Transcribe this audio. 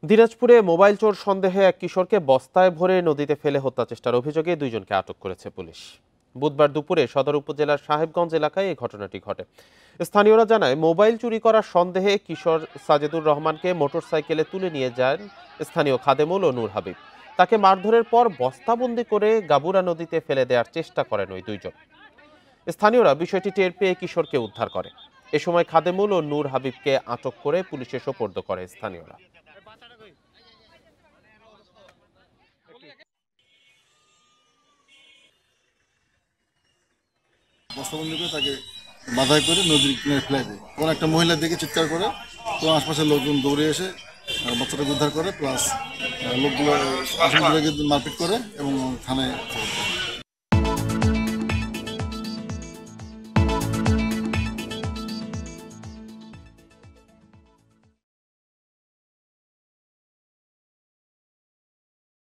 দিনাজপুরে মোবাইল চোর সন্দেহে এক কিশোরকে বস্তায় ভরে নদীতে ফেলে হত্যা চেষ্টার অভিযোগে দুইজনকে আটক করেছে পুলিশ। বুধবার দুপুরে সদর উপজেলার সাহেবগঞ্জ এলাকায় এই ঘটনাটি ঘটে। স্থানীয়রা জানায়, মোবাইল চুরি করার সন্দেহে কিশোর সাজেদুর রহমানকে মোটরসাইকেলে তুলে নিয়ে যান স্থানীয় খাদেমুল ও নূর হাবিব। তাকে মারধরের পর বস্তাবন্দি করে গাবুরা নদীতে ফেলে দেওয়ার চেষ্টা করেন ওই দুইজন। স্থানীয়রা বিষয়টি টের পেয়ে কিশোরকে উদ্ধার করে। এ সময় খাদেমুল ও নূর হাবিবকে আটক করে পুলিশে সোপর্দ করে স্থানীয়রা। বস্তাবন্দি করে তাকে বাধাই করে নদীর কিনারে ফেলে দেয়। তখন একটা মহিলা দেখে চিৎকার করে, তো আশপাশের লোকজন দৌড়ে এসে বাচ্চাটাকে উদ্ধার করে, প্লাস লোকগুলো আশেপাশে মারপিট করে এবং থানায় খবর দেয়।